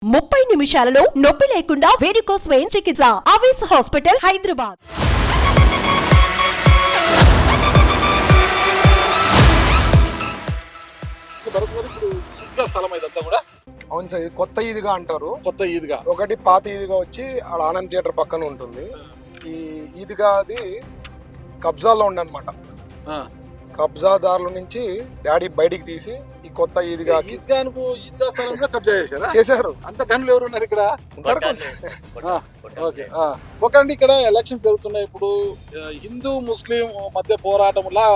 30 నిమిషాలలో నొప్పి లేకుండా వేడికోస్ స్వయం చికిత్స. ఆవేశ హాస్పిటల్, హైదరాబాద్. స్థలం ఇదంతా కూడా అవును సార్, ఇది కొత్త ఈద్గా అంటారు. కొత్త ఈద్గా ఒకటి పాత ఈద్గా వచ్చి ఆడ ఆనంద్ థియేటర్ పక్కన ఉంటుంది. ఈ ఈద్గా అది కబ్జాలో ఉండనమాట. కబ్జాదారుల నుంచి డాడీ బయటికి తీసి ఈ కొత్త ఈద్గా ఈద్గా స్థలం కూడా కబ్జా చేశారు. అంత గనులు ఎవరు ఉన్నారు ఇక్కడ? ఓకే. ఒకటి ఇక్కడ ఎలక్షన్స్ జరుగుతున్నాయి. ఇప్పుడు హిందూ ముస్లిం మధ్య పోరాటంలా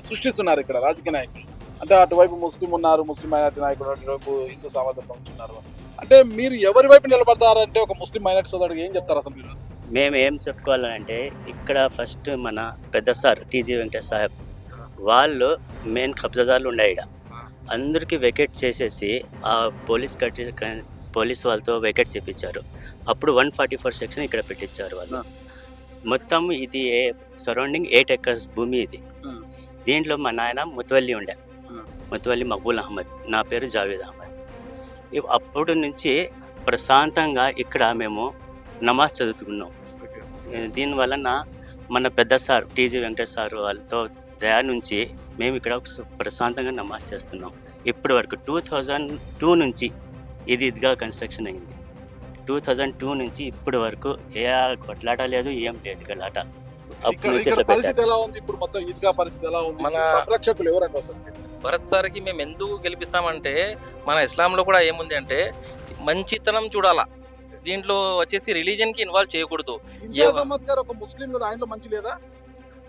సృష్టిస్తున్నారు ఇక్కడ రాజకీయ నాయకులు. అంటే అటువైపు ముస్లిం ఉన్నారు, ముస్లిం మైనార్టీ నాయకులు, అటువైపు హిందూ సమాజం ఉంటున్నారు. అంటే మీరు ఎవరి వైపు నిలబడతారంటే ఒక ముస్లిం మైనార్టీ సోదరుడికి ఏం చెప్తారు అసలు మీరు? మేము ఏం చెప్పుకోవాలంటే ఇక్కడ ఫస్ట్ మన పెద్ద సార్ టీజీ వెంకటేష్ సాహెబ్ వాళ్ళు మెయిన్ కబ్జాదారులు ఉన్నాయి. ఇక్కడ అందరికీ వెకేట్ చేసేసి ఆ పోలీస్ వాళ్ళతో వెకేట్ చేయించారు. అప్పుడు 144 సెక్షన్ ఇక్కడ పెట్టించారు వాళ్ళు. మొత్తం ఇది సరౌండింగ్ 8 acres భూమి ఇది. దీంట్లో మా నాయన ముతవల్లి ఉండే, ముతవల్లి మక్బూల్ అహ్మద్, నా పేరు జావేద్ అహ్మద్. అప్పటి నుంచి ప్రశాంతంగా ఇక్కడ మేము నమాజ్ చదువుతున్నాం. దీనివలన మన పెద్ద సార్ టీజీ వెంకటేష్ సార్ వాళ్ళతో దయా నుంచి మేము ఇక్కడ ప్రశాంతంగా నమాజ్ చేస్తున్నాం. ఇప్పటి వరకు 2002 నుంచి ఇది ఇదిగా కన్స్ట్రక్షన్ అయింది. 2002 నుంచి ఇప్పటి వరకు ఏ కొట్లాట లేదు, ఏం లేదు గలాట. అప్పుడు నుంచి పరిస్థితి ఎలా ఉంది? ఇప్పుడు మొత్తం ఈద్గా పరిస్థితి ఎలా ఉంది? మన సంరక్షకులు ఎవరంటే భరత్ సార్కి మేము ఎందుకు గెలిపిస్తామంటే మన ఇస్లాంలో కూడా ఏముంది అంటే మంచితనం చూడాలా. దీంట్లో వచ్చేసి రిలీజన్కి ఇన్వాల్వ్ చేయకూడదు. ఒక ముస్లిం కదా, ఆయనలో మంచి లేదా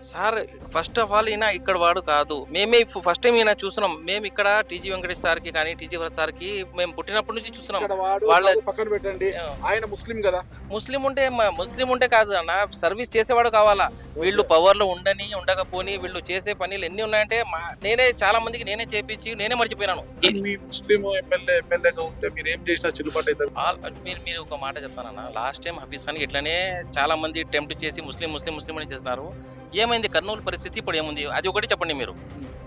సార్? ఫస్ట్ ఆఫ్ ఆల్ ఈయన ఇక్కడ వాడు కాదు. మేమే ఫస్ట్ టైం ఈయన చూస్తున్నాం. మేము ఇక్కడ టీజీ వెంకటేష్ సార్కి కానీ టీజీ భరత్ సార్కి మేము పుట్టినప్పటి నుంచి చూస్తున్నాం. వాళ్ళ పక్కన పెట్టండి, ఆయన ముస్లిం కదా. ముస్లిం ఉంటే కాదు అన్న, సర్వీస్ చేసేవాడు కావాలా. వీళ్ళు పవర్లో ఉండకపోని వీళ్ళు చేసే పనులు ఎన్ని ఉన్నాయంటే నేనే చాలా మందికి నేనే చేపించి నేనే మర్చిపోయినాను. ముస్లిం ఎమ్మెల్యేగా ఉంటే మీరు ఏం చేసినా చిల్లుబాటు అవుతారు. మీరు ఒక మాట చెప్తానన్న, లాస్ట్ టైం హఫీజ్ ఖాన్కి ఇట్లానే చాలా మంది అటెంప్ట్ చేసి ముస్లిం అని చేస్తున్నారు. ఏమైంది కర్నూలు పరిస్థితి ఇప్పుడు ఏముంది? అది ఒకటి చెప్పండి.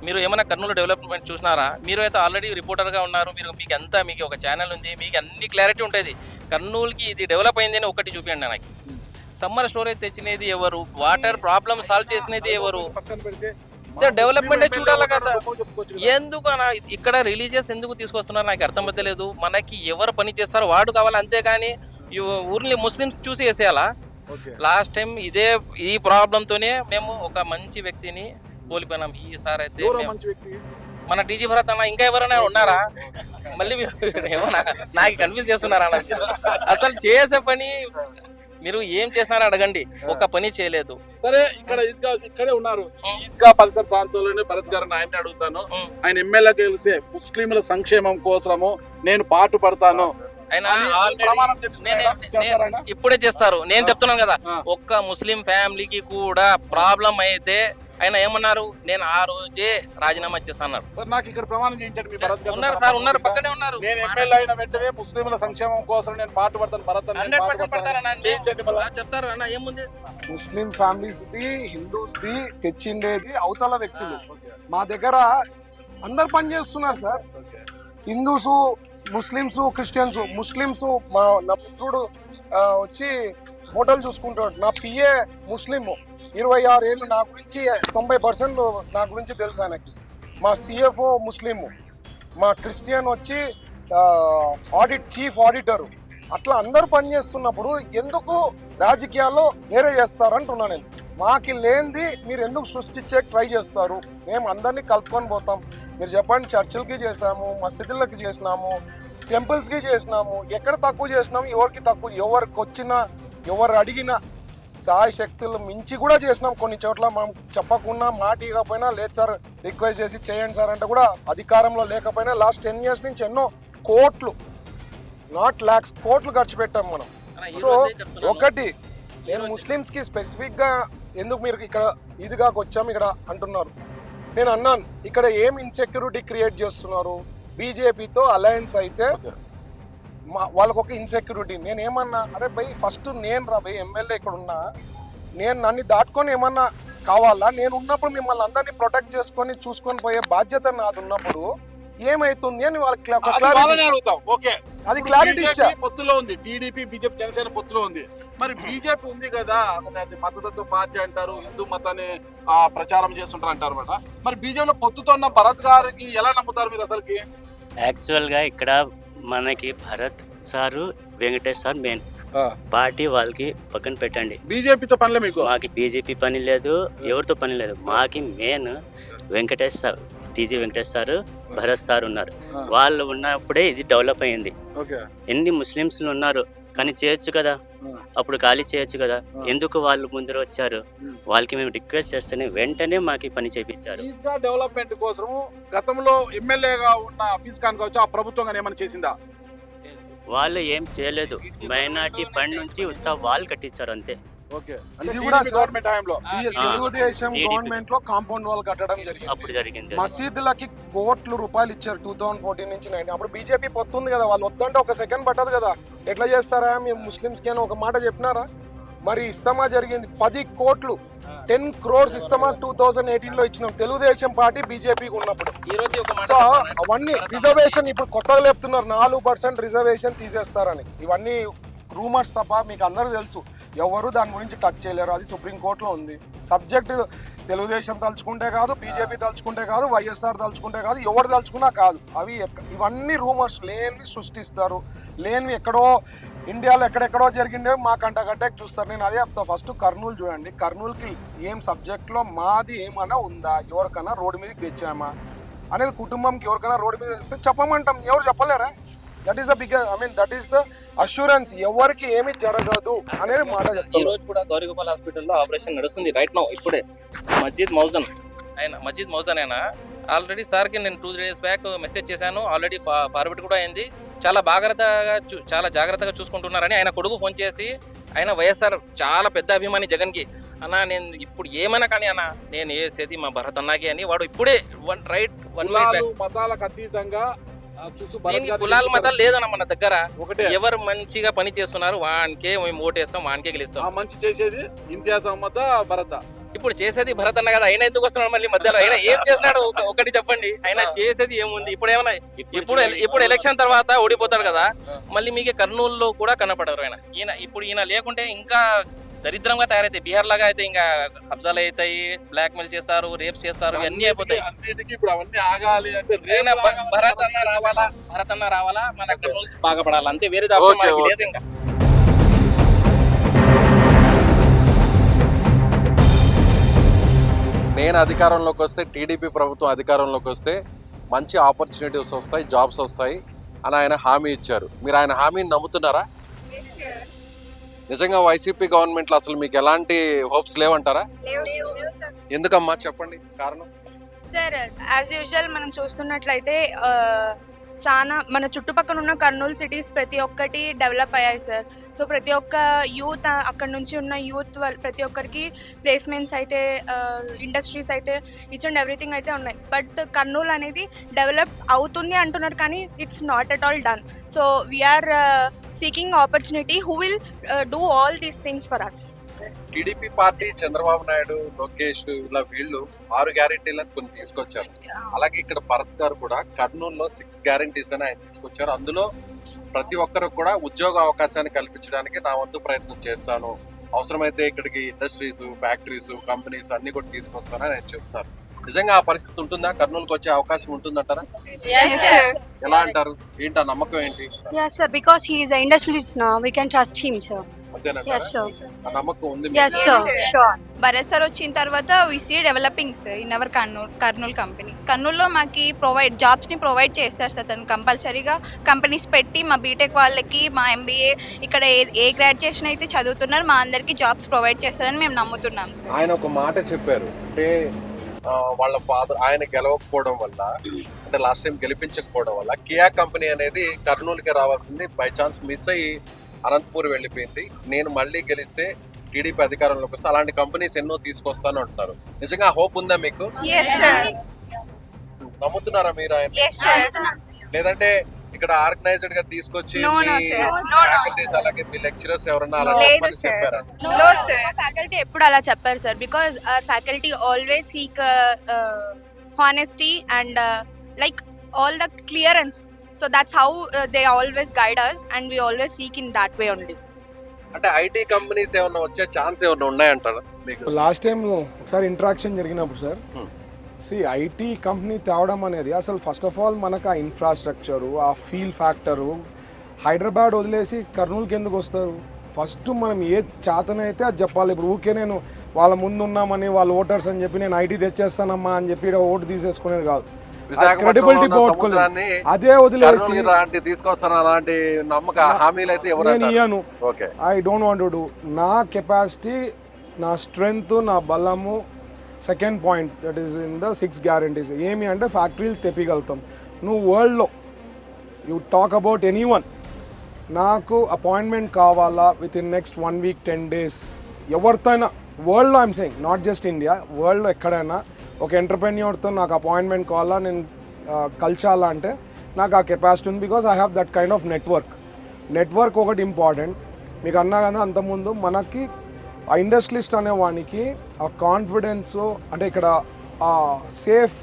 మీరు ఏమైనా కర్నూలు డెవలప్మెంట్ చూసినారా? మీరు అయితే ఆల్రెడీ రిపోర్టర్గా ఉన్నారు. మీకు ఒక ఛానల్ ఉంది, మీకు అన్ని క్లారిటీ ఉంటుంది. కర్నూలుకి ఇది డెవలప్ అయింది అని ఒకటి చూపించండి నాకు. సమ్మర్ స్టోరేజ్ తెచ్చినది ఎవరు? వాటర్ ప్రాబ్లమ్ సాల్వ్ చేసినది ఎవరు? డెవలప్మెంట్ చూడాలి కదా. ఎందుకు ఇక్కడ రిలీజియస్ ఎందుకు తీసుకొస్తున్నారు నాకు అర్థం అవుతలేదు. మనకి ఎవరు పని చేస్తారో వాడు కావాలి, అంతేగాని ఊర్ని ముస్లిమ్స్ చూసి వేసేయాలా? లాస్ట్ టైం ఈ ప్రాబ్లంతోనే మేము ఒక మంచి వ్యక్తిని కోల్పోయినాం. ఈసారి అయితే మన టీజీ భరత్ అన్న, ఇంకా ఎవరైనా ఉన్నారా? మళ్ళీ మీరు ఏమన్నా నాకు కన్ఫ్యూజ్ చేస్తున్నారా? అసలు చేసే పని మీరు ఏం చేసినారో అడగండి. ఒక పని చేయలేదు. సరే, ఇక్కడే ఉన్నారు. ఈద్గా పరిసర ప్రాంతాల్లోనే భరత్ గారిని ఆయన్ని అడుగుతాను. ఆయన ఎమ్మెల్యే గెలిసే ముస్లింల సంక్షేమం కోసము నేను పాటు పడతాను. ఇప్పుడే చేస్తారు. నేను చెప్తున్నాను కదా, ఒక్క ముస్లిం ఫ్యామిలీకి కూడా ప్రాబ్లం అయితే ఆయన ఏమన్నారు, నేను ఆ రోజే రాజీనామా చేస్తాను. నాకు ఇక్కడ ప్రమాణం చేయించండి. ఉన్నారు సార్, ఉన్నారు, పక్కనే ఉన్నారు. నేను ఎమ్మెల్యే అయిన వెంటనే ముస్లింల సంక్షేమం కోసం నేను పాటు పడతాను. భరత్ 100% చెప్తారు అన్న. ఏముంది, ముస్లిం ఫ్యామిలీస్ ది, హిందూస్ ది తెచ్చిండేది అవతల వ్యక్తులు. మా దగ్గర అందరు పని చేస్తున్నారు sir. Hindus, Muslims, Christians. Muslims నా పుత్రుడు వచ్చి హోటల్ చూసుకుంటాడు. నా పిఏ ముస్లిం, 26 ఏళ్ళు. నా గురించి 90% నా గురించి తెలుసు ఆయనకి. మా సిఎఫ్ఓ ముస్లిము. మా క్రిస్టియన్ వచ్చి చీఫ్ ఆడిటరు. అట్లా అందరూ పనిచేస్తున్నప్పుడు ఎందుకు రాజకీయాల్లో వేరే చేస్తారంటున్నా నేను. మాకి లేనిది మీరు ఎందుకు సృష్టించే ట్రై చేస్తారు? మేము అందరినీ కలుపుకొని పోతాం. మీరు చెప్పండి, చర్చిలకి చేసాము, మసీదులకి చేసినాము, టెంపుల్స్కి చేసినాము. ఎక్కడ తక్కువ చేసినాము? ఎవరికి తక్కువ? ఎవరికి వచ్చినా, ఎవరు అడిగినా సాయ శక్తులు మించి కూడా చేసినాం. కొన్ని చోట్ల మనం చెప్పకుండా, మాట ఇవ్వకపోయినా, లేదు సార్ రిక్వెస్ట్ చేసి చేయండి సార్ అంటే కూడా అధికారంలో లేకపోయినా లాస్ట్ 10 years నుంచి ఎన్నో కోట్లు, నాట్ లాక్స్, కోట్లు ఖర్చు పెట్టాం మనం. సో ఒకటి, నేను ముస్లిమ్స్కి స్పెసిఫిక్గా ఎందుకు మీరు ఇక్కడ ఈద్గాకి వచ్చాము ఇక్కడ అంటున్నారు. నేను అన్నాను, ఇక్కడ ఏం ఇన్సెక్యూరిటీ క్రియేట్ చేస్తున్నారు? బీజేపీతో అలయన్స్ అయితే వాళ్ళకు ఒక ఇన్సెక్యూరిటీ. నేను ఏమన్నా, అరే భయ్ ఫస్ట్ నేను రా భయ్ ఎమ్మెల్యే ఇక్కడ ఉన్నా, నన్ను దాటుకొని ఏమన్నా కావాలా? నేను ఉన్నప్పుడు మిమ్మల్ని అందరినీ ప్రొటెక్ట్ చేసుకొని చూసుకొని పోయే బాధ్యత నాది ఉన్నప్పుడు ఏమైతుంది అని వాళ్ళకి అది clarity. వాళ్ళని అడుగుతాం. ఓకే, అది క్లారిటీ ఇచ్చా. BJP పొత్తులో ఉంది, టీడీపీ బీజేపీ జనసేన పొత్తులో ఉంది. మరి బీజేపీ ఉంది కదా, అది మతతత్వ పార్టీ అంటారు, హిందూ మతాన్ని ప్రచారం చేస్తుంటారు అంటారు అన్నమాట. మరి బీజేపీలో పొత్తుతో ఉన్న భరత్ గారికి ఎలా నమ్ముతారు మీరు అసలుకి? యాక్చువల్గా ఇక్కడ మనకి Bharat sir Venkatesh sir main party, వాళ్ళకి పక్కన పెట్టండి. బీజేపీతో పనిలే మీకు? మాకి బీజేపీ పని లేదు, ఎవరితో పని లేదు. మాకి main Venkatesh sir, TG Venkatesh sir, Bharat sir ఉన్నారు. వాళ్ళు ఉన్నప్పుడే ఇది డెవలప్ అయింది. ఓకే, ఎన్ని ముస్లిమ్స్లు ఉన్నారు కానీ చేయొచ్చు కదా, అప్పుడు ఖాళీ చేయొచ్చు కదా, ఎందుకు వాళ్ళు ముందర వచ్చారు? వాళ్ళకి మేము రిక్వెస్ట్ చేస్తేనే వెంటనే మాకు పని చేయించారు. ఈద్గా డెవలప్మెంట్ కోసం గతంలో ఎమ్మెల్యేగా ఉన్న హఫీజ్ ఖాన్ కావచ్చు, ఆ ప్రభుత్వం కానీ ఏమైనా చేసిందా? వాళ్ళు ఏం చేయలేదు, మైనార్టీ ఫండ్ నుంచి ఉత్త వాళ్ళు కట్టించారు అంతే. ఓకే, ఇది కూడా గవర్నమెంట్ హయాంలో తెలుగుదేశం TDP. గవర్నమెంట్ లో కాంపౌండ్ వాల్ కట్టడం జరిగింది. అప్పుడు జరిగింది. మసీదులకి కోట్లు రూపాయలు ఇచ్చారు 2014 నుంచి 19. అప్పుడు బీజేపీ పొత్తుంది కదా, వాళ్ళు వద్దంటే ఒక సెకండ్ పట్టదు కదా. ఎట్లా చేస్తారా మేము ముస్లిమ్స్ కి అని ఒక మాట చెప్పినారా? మరి ఇస్తమా జరిగింది 10 కోట్లు 10 crores ఇస్తమా 2018 లో ఇచ్చినాం తెలుగుదేశం పార్టీ బీజేపీకి ఉన్నప్పుడు. ఈ రోజు ఒక మాట సో అవన్నీ రిజర్వేషన్ ఇప్పుడు కొత్తగా లేపుతున్నారు, 4% రిజర్వేషన్ తీసేస్తారని. ఇవన్నీ రూమర్స్ తప్ప మీకు అందరూ తెలుసు, ఎవరు దాని గురించి టచ్ చేయలేరు. అది సుప్రీంకోర్టులో ఉంది. సబ్జెక్ట్ తెలుగుదేశం తలుచుకుంటే కాదు, బీజేపీ తలుచుకుంటే కాదు, వైఎస్ఆర్ తలుచుకుంటే కాదు, ఎవరు తలుచుకున్నా కాదు. అవి ఇవన్నీ రూమర్స్, లేనివి సృష్టిస్తారు. లేనివి ఎక్కడో ఇండియాలో ఎక్కడెక్కడో జరిగిండే మా కంటగడ్డకి చూస్తారు. నేను అదే చెప్తా, ఫస్ట్ కర్నూలు చూడండి. కర్నూలుకి ఏం సబ్జెక్ట్లో మాది ఏమైనా ఉందా? ఎవరికైనా రోడ్డు మీదకి తెచ్చామా అనేది, కుటుంబంకి ఎవరికైనా రోడ్డు మీద తెస్తే చెప్పమంటాం. ఎవరు చెప్పలేరా? That is the bigger, that is the assurance, ఎవరికి ఏమి జరగదు అనేది మాట ఈ చెప్తాను. రోజు కూడా గౌరీగోపాల్ హాస్పిటల్లో ఆపరేషన్ నడుస్తుంది రైట్ నౌ. ఇప్పుడే మస్జిద్ మౌజన్ ఆయన ఆల్రెడీ సార్కి నేను 2 days బ్యాక్ మెసేజ్ చేశాను, ఆల్రెడీ ఫార్వర్డ్ కూడా అయింది. చాలా జాగ్రత్తగా చూసుకుంటున్నారని ఆయన కొడుకు ఫోన్ చేసి, ఆయన వైఎస్ఆర్ చాలా పెద్ద అభిమాని జగన్కి, అన్న నేను ఇప్పుడు ఏమైనా కానీ అన్న నేను వేసేది మా భరత్ అన్నకి అని వాడు ఇప్పుడే 1 minute మతాలకు అతీతంగా దీనికి కులాల మతాలు లేదన్న మన దగ్గర. ఒకటే, ఎవరు మంచిగా పని చేస్తున్నారు వానికే మేము ఓటేస్తాం, వానికే గెలుస్తాం. ఆ మంచి చేసేది ఇంతియాజ్ అహ్మద్ భరత్. ఇప్పుడు చేసేది భరత్ అన్న కదా, ఆయన ఎందుకు వస్తున్నాడు మళ్ళీ మధ్యలో? ఆయన ఏం చేసినాడు ఒకటి చెప్పండి. ఆయన చేసేది ఏముంది? ఇప్పుడు ఏమన్నా ఇప్పుడు ఎలక్షన్ తర్వాత ఓడిపోతాడు కదా, మళ్ళీ మీకు కర్నూలులో కూడా కనపడరు ఆయన. ఈయన లేకుంటే ఇంకా దరిద్రంగా తయారైతాయి. బీహార్ లాగా అయితే ఇంకా కబ్జాలు అవుతాయి, బ్లాక్ మెయిల్ చేస్తారు, రేప్స్ చేస్తారు, ఇవన్నీ అయిపోతాయి. అన్నిటికీ ఇప్పుడు అవన్నీ ఆగాలి అంటే భరత్ అన్న రావాలా, మన కర్నూలు బాగా పడాలి అంతే, వేరే దాని మనకి లేదు ఇంకా. నేను అధికారంలోకి వస్తే, టీడీపీ ప్రభుత్వం అధికారంలోకి వస్తే మంచి ఆపర్చునిటీస్ వస్తాయి, జాబ్స్ వస్తాయి అని ఆయన హామీ ఇచ్చారు. మీరు ఆయన హామీని నమ్ముతున్నారా? నిజంగా వైసీపీ గవర్నమెంట్లో అసలు మీకు ఎలాంటి హోప్స్ లేవంటారా? ఎందుకమ్మా, చెప్పండి కారణం. సార్ యాజ్ యూజువల్ మనం చూస్తున్నట్లయితే చాలా మన చుట్టుపక్కల ఉన్న కర్నూలు సిటీస్ ప్రతి ఒక్కటి డెవలప్ అయ్యాయి సార్. సో ప్రతి ఒక్క యూత్ అక్కడ నుంచి ఉన్న యూత్ ప్రతి ఒక్కరికి ప్లేస్మెంట్స్ అయితే, ఇండస్ట్రీస్ అయితే, ఈచ్ అండ్ ఎవ్రీథింగ్ అయితే ఉన్నాయి. బట్ కర్నూలు అనేది డెవలప్ అవుతుంది అంటున్నారు కానీ it's not at all done. So we are seeking opportunity who will do all these things for us. TDP party Chandrababu Naidu, Lokesh ఇలా వీళ్ళు 6 గ్యారెంటీలను కొన్ని తీసుకొచ్చారు. అలాగే ఇక్కడ భరత్ గారు కూడా కర్నూలులో 6 గ్యారెంటీస్ అని ఆయన తీసుకొచ్చారు. అందులో ప్రతి ఒక్కరికి కూడా ఉద్యోగ అవకాశాన్ని కల్పించడానికి నా వంతు ప్రయత్నం చేస్తాను, అవసరమైతే ఇక్కడికి ఇండస్ట్రీస్, ఫ్యాక్టరీస్, కంపెనీస్ అన్ని కూడా తీసుకొస్తానని ఆయన చెప్తారు. నిజంగా ఆ పరిస్థితి ఉంటుందా? కర్నూలుకి వచ్చే అవకాశం ఉంటుందంటారా? ఎలా అంటారు? ఏంటి ఆ నమ్మకం ఏంటి? Yes, sir. Because he is an industrialist now, we can trust him, sir. Yes, sir. ఆ నమ్మకం ఉంది. Yes, sir. Sure. Bharat sir వచ్చిన తర్వాత we see developing sir in our Kurnool companies. కర్నూలులో మాకు జాబ్స్ని ప్రొవైడ్ చేస్తారు సార్. తను కంపల్సరీగా కంపెనీస్ పెట్టి మా బీటెక్ వాళ్ళకి, మా ఎంబీఏ ఇక్కడ ఏ గ్రాడ్యుయేషన్ అయితే చదువుతున్నారు మా అందరికీ జాబ్స్ ప్రొవైడ్ చేస్తారని మేము నమ్ముతున్నాం సార్. ఆయన ఒక మాట చెప్పారు, అంటే వాళ్ళ ఫాదర్ ఆయన గెలవకపోవడం వల్ల, అంటే లాస్ట్ టైం గెలిపించకపోవడం వల్ల కియా కంపెనీ అనేది కర్నూలుకి రావాల్సింది బై ఛాన్స్ మిస్ అయ్యి అనంతపూర్ వెళ్ళిపోయింది. నేను మళ్ళీ గెలిస్తే టీడీపీ అధికారంలోకి వస్తే అలాంటి కంపెనీస్ ఎన్నో తీసుకొస్తాను అంటున్నారు. నిజంగా హోప్ ఉందా మీకు? నమ్ముతున్నారా మీరు ఆయన? లేదంటే ఇక్కడ ఆర్గనైజ్డ్ గా తీసుకొచ్చి ఫ్యాకల్టీస్ అలాగే మీ లెక్చరర్స్ ఎవరన్నా అలా చెప్పారా? ఫ్యాకల్టీ ఎప్పుడు అలా చెప్పారు sir. Because our faculty always seek honesty and like all the clearance. So that's how they always guide us, and we always seek in that way only. అంటే ఐటీ కంపెనీస్ ఏమన్నా వచ్చే chance ఏమన్నా ఉన్నాయంటారా మీకు? Last time ఒకసారి interaction జరిగినప్పుడు sir IT company తేవడం అనేది అసలు ఫస్ట్ ఆఫ్ ఆల్ మనకు ఆ ఇన్ఫ్రాస్ట్రక్చరు, ఆ ఫీల్ ఫ్యాక్టరు, హైదరాబాద్ వదిలేసి కర్నూలుకి ఎందుకు వస్తారు? ఫస్ట్ మనం ఏ చేతనైతే అది చెప్పాలి. ఇప్పుడు ఊరికే నేను వాళ్ళ ముందు ఉన్నామని వాళ్ళు ఓటర్స్ అని చెప్పి నేను ఐటీ తెచ్చేస్తానమ్మా అని చెప్పి ఇక్కడ ఓటు తీసేసుకునేది కాదు. అదే వదిలేసి తీసుకొస్తాను అలాంటి నమ్మక హామీలు అయితే నేను ఇయ్యను. I don't want to do. నా కెపాసిటీ, నా స్ట్రెంగ్త్, నా బలము second point that is in the 6 guarantees. ఏమి అంటే ఫ్యాక్టరీలు తెప్పిగలుగుతాం. నువ్వు వరల్డ్లో యూ టాక్ అబౌట్ ఎనీవన్, నాకు అపాయింట్మెంట్ కావాలా within next 1 week 10 days ఎవరితో అయినా వరల్డ్లో, I'm saying not just India, వరల్డ్లో ఎక్కడైనా ఒక ఎంటర్ప్రెన్యూర్తో నాకు అపాయింట్మెంట్ కావాలా, నేను కల్చాలా అంటే నాకు ఆ కెపాసిటీ ఉంది. Because I have that kind of network ఒకటి ఇంపార్టెంట్. మీకు అన్నా కదా అంతకుముందు మనకి ఆ ఇండస్ట్రియలిస్ట్ అనే వానికి ఆ కాన్ఫిడెన్స్, అంటే ఇక్కడ ఆ సేఫ్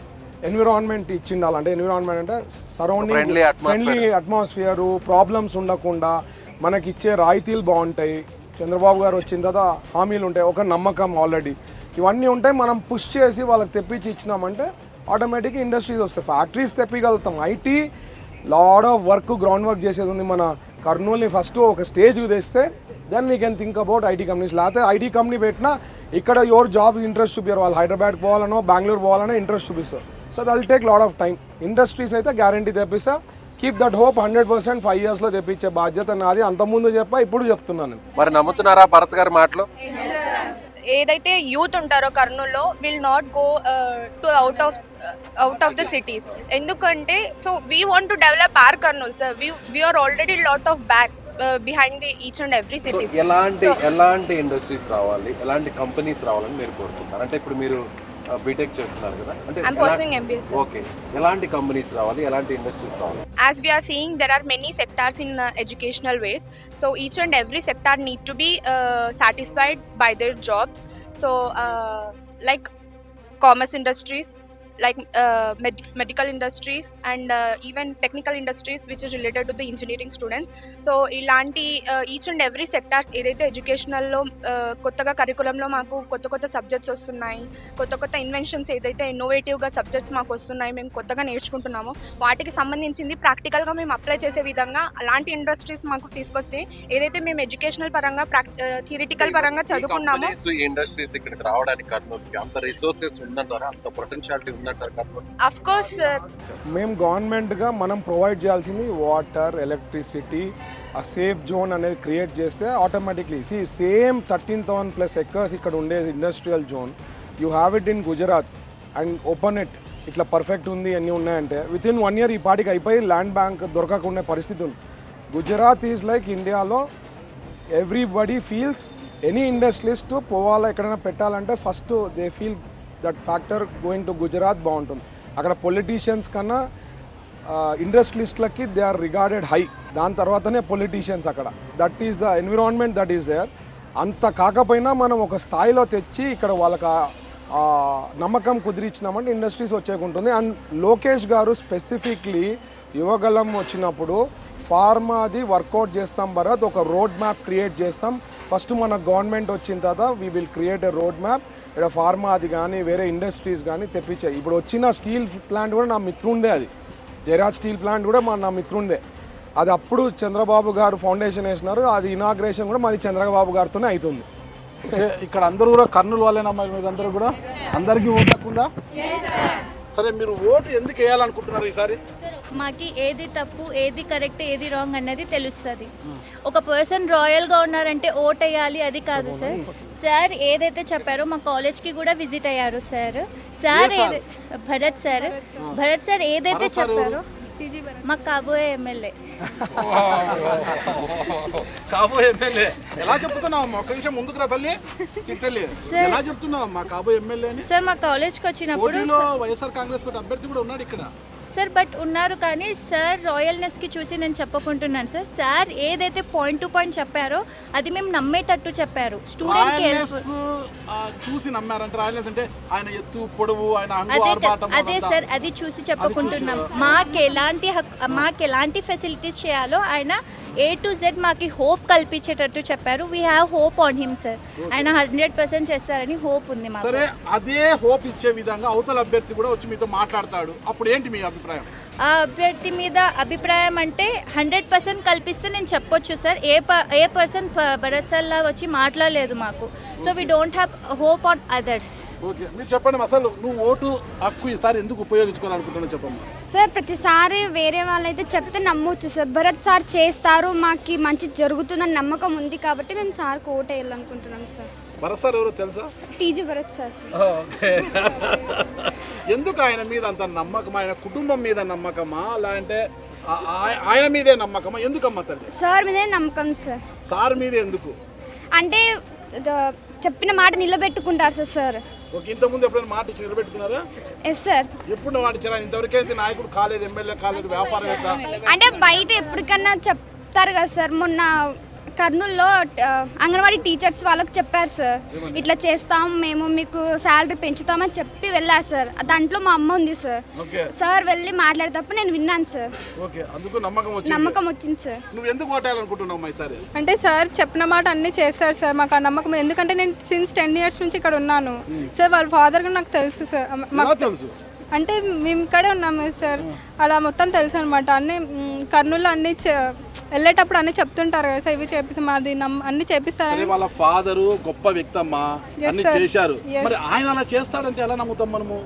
ఎన్విరాన్మెంట్ ఇచ్చిండాలి. అంటే ఎన్విరాన్మెంట్ అంటే సరౌండింగ్ ఫ్రెండ్లీ అట్మాస్ఫియర్, ప్రాబ్లమ్స్ ఉండకుండా మనకి ఇచ్చే రాయితీలు బాగుంటాయి. చంద్రబాబు గారు వచ్చిన తర్వాత హామీలు ఉంటాయి, ఒక నమ్మకం ఆల్రెడీ ఇవన్నీ ఉంటాయి. మనం పుష్ చేసి వాళ్ళకి తెప్పించి ఇచ్చినామంటే ఆటోమేటిక్గా ఇండస్ట్రీస్ వస్తాయి, ఫ్యాక్టరీస్ తెప్పిగలుగుతాం. IT lot of work, ground work చేసేది ఉంది. మన కర్నూలుని ఫస్ట్ ఒక స్టేజ్కి తెస్తే then we can think about IT companies. లేకపోతే ఐటీ కంపెనీ పెట్టినా ఇక్కడ యువర్ జాబ్ ఇంట్రెస్ట్ చూపారు, వాళ్ళు హైదరాబాద్ పోవాలనో బెంగళూరు పోవాలనో ఇంట్రెస్ట్ చూపిస్తారు. So that will take lot of time. Industries అయితే గ్యారంటీ తెప్పిస్తా. Keep that hope. 100% 5 yearsలో తెప్పించే బాధ్యత నాది. అంతకుముందు చెప్పా, ఇప్పుడు చెప్తున్నాను. మరి నమ్ముతున్నారా భరత్ గారి మాటలు? ఏదైతే యూత్ ఉంటారో కర్నూలులో will not go to out of the cities. ఎందుకంటే so we want to develop our Kurnool sir. We are already lot of back behind the each and every city. ఎలాంటి ఇండస్ట్రీస్ రావాలి, ఎలాంటి కంపెనీస్ రావాలని మీరు కోరుకుంటున్నారు? అంటే ఇప్పుడు మీరు బీటెక్ చేస్తున్నారు కదా, అంటే I'm pursuing MBA sir. Okay, ఎలాంటి కంపెనీస్ రావాలి, ఎలాంటి ఇండస్ట్రీస్ రావాలి? As we are seeing, there are many sectors in educational ways. So each and every sector need to be satisfied by their jobs. So like commerce industries, like medical industries, and even technical industries which is related to the engineering students. So ilanti each and every sectors edaithe educational lo kottaga curriculum lo maaku kotta subjects vastunayi, kotta inventions edaithe innovative ga subjects maaku vastunayi, mem kottaga నేర్చుకుంటున్నామో వాటికి సంబంధించింది practical గా మేము apply చేసే విధంగా అలాంటి industries మాకు తీసుకొస్తే ఏదైతే మేము ఎడ్యుకేషనల్ పరంగా థియరిటికల్ పరంగా చదువుకున్నామో ఇండస్ట్రీస్ ఇక్కడికి రావడానికి కర్నూలుకి అంత రిసోర్సెస్ ఉందంటారా, అంత పొటెన్షియాలిటీ ఉందంటారా? Of course మేము గవర్నమెంట్గా మనం ప్రొవైడ్ చేయాల్సింది వాటర్, ఎలక్ట్రిసిటీ, ఆ సేఫ్ జోన్ అనేది క్రియేట్ చేస్తే ఆటోమేటిక్లీ సేమ్ 13,000+ ఎకర్స్ ఇక్కడ ఉండే industrial zone you have it in Gujarat and open it. ఇట్లా పర్ఫెక్ట్ ఉంది అన్నీ ఉన్నాయంటే విత్ ఇన్ 1 year ఈ పాటికి అయిపోయి ల్యాండ్ బ్యాంక్ దొరకకుండా పరిస్థితి ఉంది. గుజరాత్ ఈజ్ లైక్ ఇండియాలో ఎవ్రీబడి ఫీల్స్ ఎనీ ఇండస్ట్రియలిస్ట్ పోవాలా ఎక్కడైనా పెట్టాలంటే first they feel that factor going to Gujarat బాగుంటుంది. అక్కడ పొలిటీషియన్స్ కన్నా ఇండస్ట్రియలిస్ట్లకి దే ఆర్ రిగార్డెడ్ హై, దాని తర్వాతనే పొలిటీషియన్స్ అక్కడ. That is the environment that is there. అంత కాకపోయినా మనం ఒక స్థాయిలో తెచ్చి ఇక్కడ వాళ్ళకి నమ్మకం కుదిరించినామంటే ఇండస్ట్రీస్ వచ్చేకుంటుంది. అండ్ లోకేష్ గారు స్పెసిఫిక్లీ యువగలం వచ్చినప్పుడు ఫార్మాది వర్కౌట్ చేస్తాం భరత్, ఒక రోడ్ మ్యాప్ క్రియేట్ చేస్తాం. ఫస్ట్ మన గవర్నమెంట్ వచ్చిన తర్వాత we will create a road map. ఇక్కడ ఫార్మా అది కానీ వేరే ఇండస్ట్రీస్ కానీ తెప్పించాయి. ఇప్పుడు వచ్చిన స్టీల్ ప్లాంట్ కూడా నా మిత్రుండే, అది జయరాజ్ స్టీల్ ప్లాంట్ కూడా నా మిత్రుండే. అది అప్పుడు చంద్రబాబు గారు ఫౌండేషన్ వేసినారు, అది ఇనాగ్రేషన్ కూడా మరి చంద్రబాబు గారితోనే అవుతుంది. ఇక్కడ అందరూ కూడా కర్నూలు వాళ్ళేనా? మరి మీరు అందరూ కూడా అందరికీ ఓటు హక్కుందా? సరే, మీరు ఓటు ఎందుకు వేయాలనుకుంటున్నారు ఈసారి? మాకి ఏది తప్పు, ఏది కరెక్ట్, ఏది రాంగ్ అన్నది తెలుస్తుంది. ఒక పర్సన్ రాయల్గా ఉన్నారంటే ఓట్ వేయాలి అది కాదు సార్. సార్ ఏదైతే చెప్పారో మా కాలేజ్కి కూడా విజిట్ అయ్యారు సార్. భరత్ సార్ ఏదైతే చెప్పారో మాకు కాబోయే ఎమ్మెల్యే. కాబోయే ఎమ్మెల్యే ఎలా చెప్తున్నావు? ఒక్క నిమిషం ముందుకు రా తల్లి. ఎలా చెప్తున్నావు మా కాబోయే ఎమ్మెల్యే అని? సార్ మా కాలేజ్కి వచ్చినప్పుడు వైఎస్ఆర్ కాంగ్రెస్ పార్టీ అభ్యర్థి కూడా ఉన్నాడు ఇక్కడ. సార్ బట్ ఉన్నారు కానీ సార్ రాయల్నెస్కి చూసి నేను చెప్పకుంటున్నాను సార్. సార్ ఏదైతే పాయింట్ టు పాయింట్ చెప్పారో అది మేము నమ్మేటట్టు చెప్పారు. రాయల్నెస్ చూసి నమ్మారంటే రాయల్నెస్ అంటే ఆయన ఎత్తు పొడవు ఆయన హంగు అదే ఆర్భాటం అదే అదంతా. సార్ అది చూసి చెప్పుకుంటున్నాం. మాకు ఎలాంటి ఫెసిలిటీస్ చేయాలో ఆయన A to Z మాకు హోప్ కల్పించేటట్టు చెప్పారు. We have hope on him sir. ఆయన 100% చేస్తారని హోప్ ఉంది మాకు. సరే అదే హోప్ ఇచ్చే విధంగా అవతల అభ్యర్థి కూడా వచ్చి మీతో మాట్లాడతాడు, అప్పుడు ఏంటి మీ అభిప్రాయం? ఆ అభ్యర్థి మీద అభిప్రాయం అంటే 100% కల్పిస్తే నేను చెప్పొచ్చు సార్. ఏ పర్సన్ భరత్ సార్లా వచ్చి మాట్లాడలేదు మాకు. So we don't have hope on others. Okay, మీరు చెప్పండి అసలు నువ్వు ఓటు హక్కు ఈసారి ఎందుకు ఉపయోగించుకోవాలనుకుంటున్నావు చెప్పమ్మా. సార్ ప్రతిసారి వేరే వాళ్ళైతే చెప్తే నమ్మొచ్చు సార్. భరత్ సార్ చేస్తారు, మాకు మంచి జరుగుతుందని నమ్మకం ఉంది కాబట్టి మేము సార్కి ఓటు వేయాలనుకుంటున్నాం సార్. భరత్ సార్ ఎవరో తెలుసా? TG Bharat sir. ఓకే. ఎందుకు ఆయన మీద అంత నమ్మకం? ఆయన కుటుంబం మీద నమ్మకమా లేదంటే ఆయన మీదే నమ్మకమా? ఎందుకమ్మా తల్లి? సార్ మీదే నమ్మకం సార్. సార్ మీదే ఎందుకు అంటే చెప్పిన మాట నిలబెట్టుకుంటారు సార్. సార్ ఓకే, ఇంతకుముందు ఎప్పుడైనా మాట ఇచ్చి నిలబెట్టుకున్నారా? Yes sir. ఎప్పుడు మాట ఇచ్చారా? ఇంతవరకైతే నాయకుడు కాలేదు, ఎమ్మెల్యే కాలేదు, వ్యాపారవేత్త. అంటే బయట ఎప్పటికన్నా చెప్తారు కదా సార్. మొన్న కర్నూలులో అంగన్వాడీ టీచర్స్ వాళ్ళకి చెప్పారు సార్, ఇట్లా చేస్తాం మేము, మీకు శాలరీ పెంచుతామని చెప్పి వెళ్ళారు సార్. దాంట్లో మా అమ్మ ఉంది సార్. సార్ వెళ్ళి మాట్లాడేటప్పుడు నేను విన్నాను సార్. ఓకే, అందుకు నమ్మకం వచ్చింది సార్. నువ్వు ఎందుకు ఓటేయాలనుకుంటున్నావు ఈసారి? అంటే సార్ చెప్పిన మాట అన్నీ చేస్తారు సార్. మాకు ఆ నమ్మకం, ఎందుకంటే నేను సిన్స్ 10 years నుంచి ఇక్కడ ఉన్నాను సార్. వాళ్ళ ఫాదర్ కూడా నాకు తెలుసు సార్. మాకు తెలుసు అంటే మేము ఇక్కడే ఉన్నాము సార్, అలా మొత్తం తెలుసు అనమాట. అన్నీ కర్నూలులో అన్నీ వెళ్ళేటప్పుడు అన్నీ చెప్తుంటారు కదా సార్, ఇవి చేపిస్తాం మాది అన్ని చేపిస్తారు. వాళ్ళ ఫాదరు గొప్ప వ్యక్తి అమ్మా, అన్ని చేశారు. మరి ఆయన అలా చేస్తాడంటే ఎలా నమ్ముతాం మనము?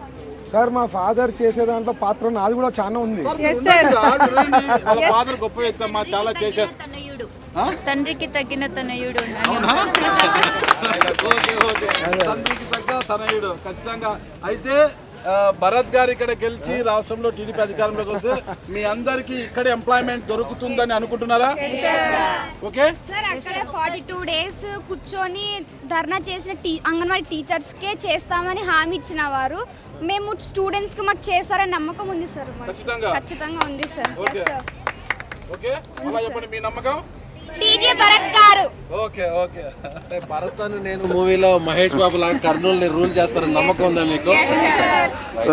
సార్ మా ఫాదర్ చేసే దాంట్లో పాత్ర నాది కూడా చాలా ఉంది. వాళ్ళ ఫాదర్ గొప్ప వ్యక్తి అమ్మా, చాలా చేశారు. తండ్రికి తగ్గిన తనయుడు. తండ్రికి తగ్గ తనయుడు ఖచ్చితంగా. అయితే భరత్ గారు ఇక్కడ గెలిచి రాష్ట్రంలో టీడీపీ అధికారంలోకి వస్తే మీ అందరికి ఇక్కడ ఎంప్లాయ్మెంట్ దొరుకుతుందని అనుకుంటున్నారా? ఓకే సార్ అక్కడ 42 days కూర్చొని ధర్నా చేసిన అంగన్వాడీ టీచర్స్కే చేస్తామని హామీ ఇచ్చిన వారు మేము స్టూడెంట్స్కి మాకు చేస్తారని నమ్మకం ఉంది సార్. ఖచ్చితంగా ఉంది సార్. ఓకే, అలా చెప్పండి మీ నమ్మకం. టీజీ భరత్ గారు. Okay okay. అంటే భరత్ అని నేను మూవీలో మహేష్ బాబు లాగా కర్నూలుని రూల్ చేస్తారని నమ్మకం ఉందా మీకు?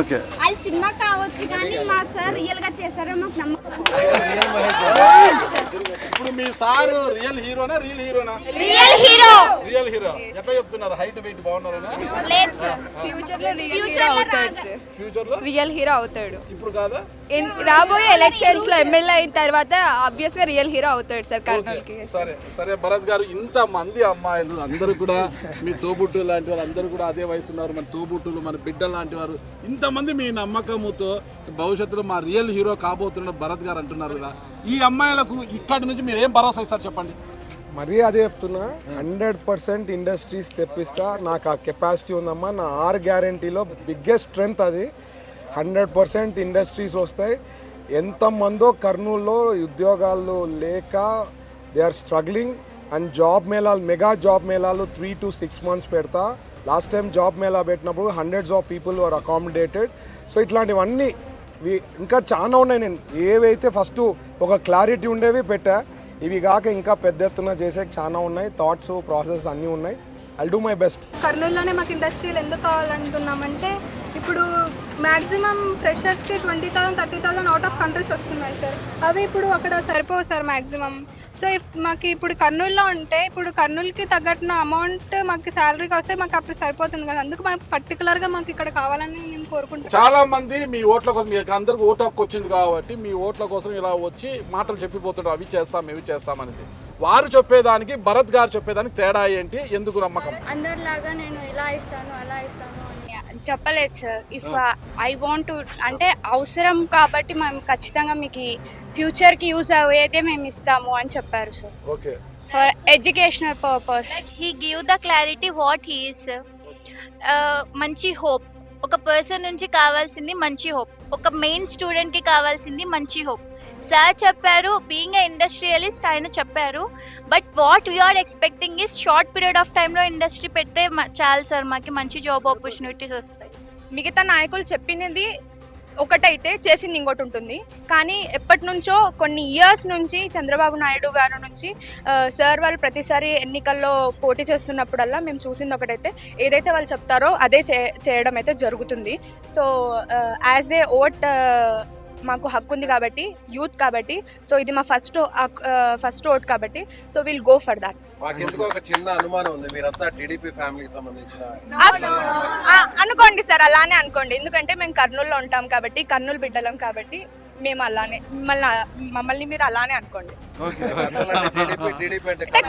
ఓకే, అది సినిమా కావచ్చు కానీ మా సార్ రియల్ గా చేస్తారని మాకు నమ్మకం. ఇప్పుడు మీ సార్ రియల్ హీరోనా రియల్ హీరోనా? Real hero. రియల్ హీరో ఎట్లా చెప్తున్నారు? హైట్ వెయిట్ బాగున్నారనా? లేదు సార్. ఫ్యూచర్ లో రియల్ హీరో అవుతాడు. ఇప్పుడు కాదా? రాబోయే ఎలక్షన్స్ లో ఎమ్మెల్యే అయిన తర్వాత ఆబ్వియస్ గా రియల్ హీరో అవుతాడు సార్ కర్నూలుకి. సరే సరే భరత్ గారు, ఇంత మంది అమ్మాయిలు అందరూ కూడా మీ తోబుట్టు లాంటి వాళ్ళు అందరూ కూడా అదే వయసు ఉన్నారు, మన తోబుట్టులు, మన బిడ్డలు లాంటి వారు, ఇంతమంది మీ నమ్మకముతో భవిష్యత్తులో మా రియల్ హీరో కాబోతున్న భరత్ గారు అంటున్నారు కదా, ఈ అమ్మాయిలకు ఇక్కడి నుంచి మీరు ఏం భరోసా ఇస్తారు చెప్పండి? మరీ అదే చెప్తున్నా, 100% ఇండస్ట్రీస్ తెప్పిస్తా. నాకు ఆ కెపాసిటీ ఉందమ్మా. నా 6 గ్యారంటీలో బిగ్గెస్ట్ స్ట్రెంగ్త్ అది. 100% ఇండస్ట్రీస్ వస్తాయి. ఎంతమందో కర్నూలులో ఉద్యోగాలు లేక they are struggling. And job మేళాలు, మెగా జాబ్ మేళాలు 3 to 6 months పెడతా. లాస్ట్ టైం జాబ్ మేళా పెట్టినప్పుడు hundreds of people were accommodated. So ఇట్లాంటివన్నీ ఇంకా చాలా ఉన్నాయి. నేను ఏవైతే ఫస్ట్ ఒక క్లారిటీ ఉండేవి పెట్టా, ఇవి కాక ఇంకా పెద్ద ఎత్తున చేసే చాలా ఉన్నాయి. థాట్స్, ప్రాసెస్ అన్నీ ఉన్నాయి. I'll do my best. కర్నూలులోనే మాకు ఇండస్ట్రీలు ఎందుకు కావాలంటున్నామంటే ఇప్పుడు మ్యాక్సిమం ఫ్రెషర్స్కి 20,000 30,000 అవుట్ ఆఫ్ కంట్రీస్ వస్తున్నాయి సార్. అవి ఇప్పుడు అక్కడ సరిపోవు సార్ మ్యాక్సిమం. సో మాకు ఇప్పుడు కర్నూలులో ఉంటే ఇప్పుడు కర్నూలుకి తగ్గట్టిన అమౌంట్ మాకు శాలరీకి వస్తే మాకు అప్పుడు సరిపోతుంది కదా. అందుకు మనకు పర్టికులర్గా మాకు ఇక్కడ కావాలని నేను కోరుకుంటున్నాను. చాలా మంది మీ ఓట్ల కోసం, మీకు అందరికి ఓటు హక్కు వచ్చింది కాబట్టి మీ ఓట్ల కోసం ఇలా వచ్చి మాటలు చెప్పిపోతుంటారు, అవి చేస్తాం ఇవి చేస్తామనేది. వారు చెప్పేదానికి భరత్ గారు చెప్పేదానికి తేడా ఏంటి? ఎందుకు నమ్మకం? అందరిలాగా నేను ఇలా ఇస్తాను అలా ఇస్తాను చెప్పలేదు sir. If I want to అంటే అవసరం కాబట్టి మేము ఖచ్చితంగా మీకు ఫ్యూచర్కి యూజ్ అయ్యేదే మేము ఇస్తాము అని చెప్పారు sir. Okay, for educational purpose. He give the clarity what he is. మంచి హోప్. ఒక పర్సన్ నుంచి కావాల్సింది మంచి హోప్. ఒక మెయిన్ స్టూడెంట్కి కావాల్సింది మంచి హోప్. సార్ చెప్పారు, బీయింగ్ ఏ ఇండస్ట్రియలిస్ట్ ఆయన చెప్పారు. But what we are expecting is short period of టైంలో ఇండస్ట్రీ పెడితే చాలు సార్, మాకు మంచి జాబ్ ఆపర్చునిటీస్ వస్తాయి. మిగతా నాయకులు చెప్పినది ఒకటైతే చేసింది ఇంకోటి ఉంటుంది. కానీ ఎప్పటి నుంచో కొన్ని ఇయర్స్ నుంచి చంద్రబాబు నాయుడు గారి నుంచి సార్ వాళ్ళు ప్రతిసారి ఎన్నికల్లో పోటీ చేస్తున్నప్పుడల్లా మేము చూసింది ఒకటైతే, ఏదైతే వాళ్ళు చెప్తారో అదే చేయడం అయితే జరుగుతుంది. సో యాజ్ ఏ ఓట్ మాకు హక్కు ఉంది కాబట్టి, యూత్ కాబట్టి, సో ఇది మా ఫస్ట్ ఓట్ కాబట్టి, so will go for that. మాకెందుకో ఒక చిన్న అనుమానం ఉంది, మీరంతా టీడీపీ ఫ్యామిలీకి సంబంధించిన అనుకోండి సార్, అలానే అనుకోండి. ఎందుకంటే మేము కర్నూలులో ఉంటాం కాబట్టి, కర్నూలు బిడ్డలం కాబట్టి మేము అలానే మమ్మల్ని మీరు అలానే అనుకోండి. అంటే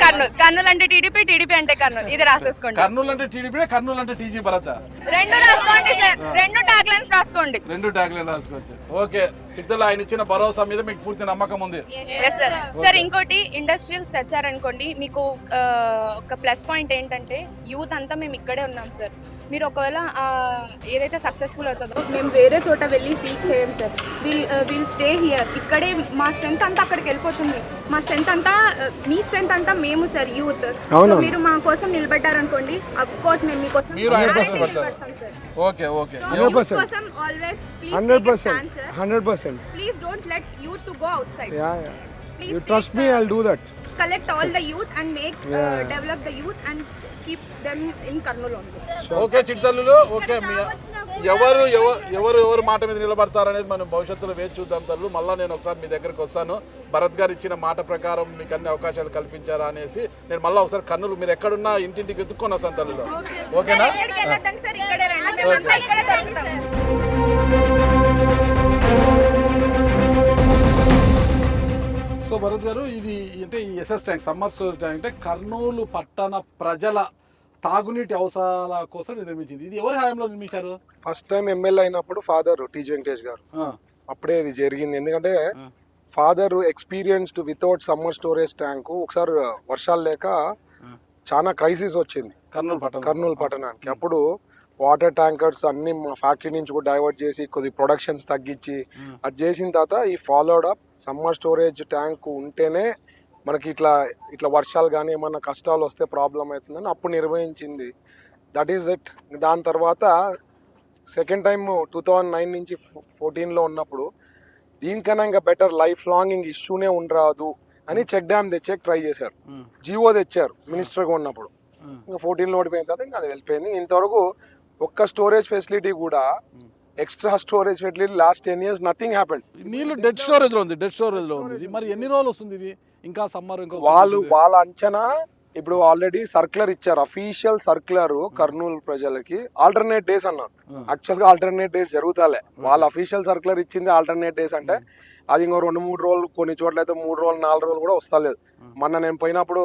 కర్నూలు అంటే టీడీపీ, టీడీపీ అంటే కర్నూలు, ఇది రాసేసుకోండి. కర్నూలు అంటే టీడీపీ, కర్నూలు అంటే టీజీ భరత్, రెండు రాసుకోండి సార్, రెండు ట్యాగ్ లైన్స్ రాసుకోండి. రెండు ట్యాగ్ లైన్ రాసుకోవచ్చు. ఓకే, చిత్తూరులో ఆయన ఇచ్చిన భరోసా మీద మీకు పూర్తి నమ్మకం ఉంది. సార్ ఇంకోటి, ఇండస్ట్రియల్స్ తెచ్చారనుకోండి, మీకు ఒక ప్లస్ పాయింట్ ఏంటంటే యూత్ అంతా మేము ఇక్కడే ఉన్నాం సార్. మీరు ఒకవేళ ఏదైతే సక్సెస్ఫుల్ అవుతుందో మేము వేరే చోట వెళ్ళి సీక్ చేయం సార్. Will stay here. ఇక్కడే మా స్ట్రెంత్ అంతా అక్కడికి వెళ్ళిపోతుంది. మా స్ట్రెంత్ అంతా, మీ స్ట్రెంత్ అంతా మేము సార్, యూత్. మీరు మా కోసం నిలబడ్డారనుకోండి, అఫ్ కోర్స్ మేము మీకోసం నిలబడతాం సార్. ఓకే ఓకే, కోసం always please 100%. Please don't let youth to go outside. You trust me, I'll do that. Collect all the youth and make develop the youth and keep them in Kurnool only. Okay చిట్టల్లులు, okay. ఎవరు మాట మీద నిలబడతారు అనేది మనం భవిష్యత్తులో వేచి చూద్దాం తల్లు. మళ్ళీ నేను ఒకసారి మీ దగ్గరికి వస్తాను. భరత్ గారు ఇచ్చిన మాట ప్రకారం మీకు అన్ని అవకాశాలు కల్పించారా అనేసి నేను మళ్ళీ ఒకసారి కర్నూలు, మీరు ఎక్కడున్నా ఇంటింటికి వెతుక్కొని వస్తాను తల్లులో. ఓకేనా? సో భరత్ గారు, ఇది అంటే ఈ SS tank, summer storage tank అంటే కర్నూలు పట్టణ ప్రజల తాగునీటి అవసరాల కోసం నిర్మించింది. ఇది ఎవరి హయాంలో నిర్మించారు? ఫస్ట్ టైం ఎమ్మెల్యే అయినప్పుడు ఫాదర్ టీజీ వెంకటేష్ గారు, అప్పుడే ఇది జరిగింది. ఎందుకంటే father experienced without summer storage tank. ఒకసారి వర్షాలు లేక చాలా క్రైసిస్ వచ్చింది కర్నూలు పట్టణానికి. అప్పుడు వాటర్ ట్యాంకర్స్ అన్ని మా ఫ్యాక్టరీ నుంచి కూడా డైవర్ట్ చేసి కొద్ది ప్రొడక్షన్స్ తగ్గించి అది చేసిన తర్వాత ఈ followed up summer storage tank ఉంటేనే మనకి ఇట్లా వర్షాలు కానీ ఏమన్నా కష్టాలు వస్తే ప్రాబ్లం అవుతుందని అప్పుడు నిర్వహించింది. That is it. దాని తర్వాత సెకండ్ టైం 2009 నుంచి 14లో ఉన్నప్పుడు దీనికన్నా ఇంకా బెటర్ లైఫ్ లాంగ్ ఇష్యూనే ఉండరాదు అని చెక్ డ్యామ్ తెచ్చేకి ట్రై చేశారు. జియో తెచ్చారు మినిస్టర్గా ఉన్నప్పుడు. ఇంకా 14లో ఓడిపోయిన తర్వాత ఇంకా అది వెళ్ళిపోయింది. ఇంతవరకు ఒక్క స్టోరేజ్ ఫెసిలిటీ కూడా, extra storage facility last 10 years nothing happened. నీళ్ళు డెడ్ స్టోరేజ్ లో ఉంది. మరి ఎన్ని రోజులు వస్తుంది ఇది? ఇంకా సమ్మర్ వాళ్ళ అంచనా ఇప్పుడు ఆల్రెడీ సర్క్యులర్ ఇచ్చారు, అఫీషియల్ సర్క్యులర్ కర్నూలు ప్రజలకి. ఆల్టర్నేట్ డేస్ అన్నారు. యాక్చువల్ గా ఆల్టర్నేట్ డేస్ జరుగుతాలే. వాళ్ళ అఫీషియల్ సర్క్యులర్ ఇచ్చింది ఆల్టర్నేట్ డేస్ అంటే అది ఇంకో 2-3 రోజులు, కొన్ని చోట్ల అయితే 3 రోజులు 4 రోజులు కూడా వస్తలేదు. మొన్న నేను పోయినప్పుడు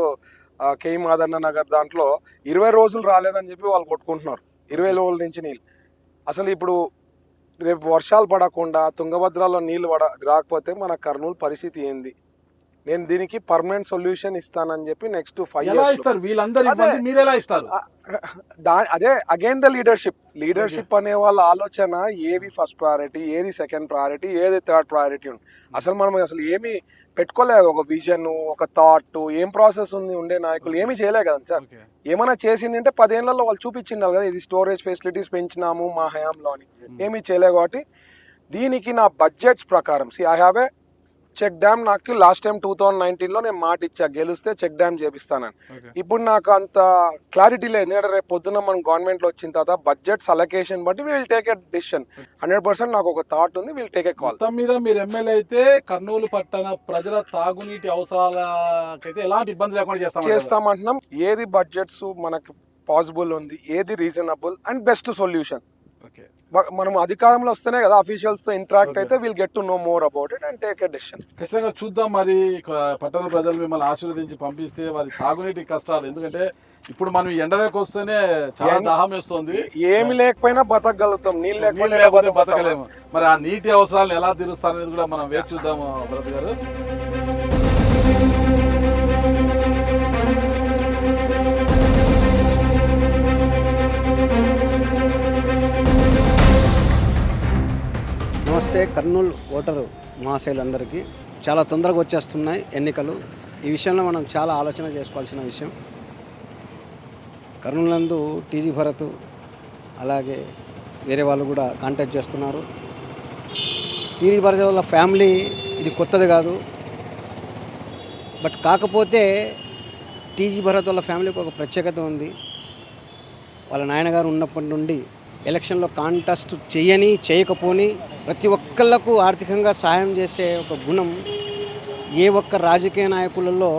కే మాదన్న నగర్ దాంట్లో 20 రోజులు రాలేదని చెప్పి వాళ్ళు కొట్టుకుంటున్నారు. 20 రోజుల నుంచి నీళ్ళు. అసలు ఇప్పుడు రేపు వర్షాలు పడకుండా తుంగభద్రలో నీళ్ళు రాకపోతే మన కర్నూలు పరిస్థితి ఏంది? నేను దీనికి పర్మనెంట్ సొల్యూషన్ ఇస్తానని చెప్పి నెక్స్ట్ 5 years అదే అగైన్ ద లీడర్షిప్ అనే వాళ్ళ ఆలోచన ఏది ఫస్ట్ ప్రయారిటీ, ఏది సెకండ్ ప్రయారిటీ, ఏది థర్డ్ ప్రయారిటీ ఉంది. అసలు మనం ఏమి పెట్టుకోలేదు. ఒక విజన్, ఒక థాట్, ఏం ప్రాసెస్ ఉండే నాయకులు ఏమీ చేయలే కదా సార్. ఏమైనా చేసిందంటే 10 ఏళ్లలో వాళ్ళు చూపించిండాలి కదా, ఇది స్టోరేజ్ ఫెసిలిటీస్ పెంచినాము మా హయాంలో అని. ఏమీ చేయలే. కాబట్టి దీనికి నా బడ్జెట్స్ ప్రకారం I have a check dam. నాకు లాస్ట్ టైం 2019లో నేను మాట ఇచ్చా, గెలిస్తే చెక్ డ్యామ్ చేపిస్తానని. ఇప్పుడు నాకు అంత క్లారిటీ లేదు. ఎందుకంటే రేపు పొద్దున్న మనం గవర్నమెంట్లో వచ్చిన తర్వాత బడ్జెట్స్ అలొకేషన్ బట్టి విల్ టేక్ ఎ డిసిషన్. 100% నాకు ఒక థాట్ ఉంది, విల్ టేక్ ఎ కాల్. మొత్తం మీద మీరు ఎమ్మెల్యే అయితే కర్నూలు పట్టణ ప్రజల తాగునీటి అవసరాలకైతే ఎలాంటి ఇబ్బంది లేకుండా చేస్తామంటున్నాం. ఏది బడ్జెట్స్ మనకు పాసిబుల్ ఉంది, ఏది రీజనబుల్ అండ్ బెస్ట్ సొల్యూషన్. మనం అధికారంలో వస్తేనే కదా అఫీషియల్స్ తో ఇంటరాక్ట్ అయితే will get to know more about it and take a decision. ఖచ్చితంగా చూద్దాం. మరి పట్టణ ప్రజలు మిమ్మల్ని ఆశీర్వదించి పంపిస్తే వారి తాగునీటి కష్టాలు, ఎందుకంటే ఇప్పుడు మనం ఎండలోకి వస్తేనే చాలా దాహం వేస్తుంది. ఏమి లేకపోయినా బతకగలుగుతాం, నీళ్ళు లేకపోతే బతకలేము. మరి ఆ నీటి అవసరాలను ఎలా తీరుస్తారనేది కూడా మనం వేచి చూద్దాము భరత్ గారు. నమస్తే. కర్నూలు ఓటరు మహాశయులందరికీ చాలా తొందరగా వచ్చేస్తున్నాయి ఎన్నికలు. ఈ విషయంలో మనం చాలా ఆలోచన చేసుకోవాల్సిన విషయం. కర్నూలు నందు టీజీ భరత్ అలాగే వేరే వాళ్ళు కూడా కాంటాక్ట్ చేస్తున్నారు. టీజీ భరత్ వాళ్ళ ఫ్యామిలీ ఇది కొత్తది కాదు. బట్ కాకపోతే టీజీ భరత్ వాళ్ళ ఫ్యామిలీకి ఒక ప్రత్యేకత ఉంది. వాళ్ళ నాయనగారు ఉన్నప్పటి నుండి ఎలక్షన్లో కాంటెస్ట్ చేయకపోని ప్రతి ఒక్కళ్ళకు ఆర్థికంగా సహాయం చేసే ఒక గుణం ఏ ఒక్క రాజకీయ నాయకులలో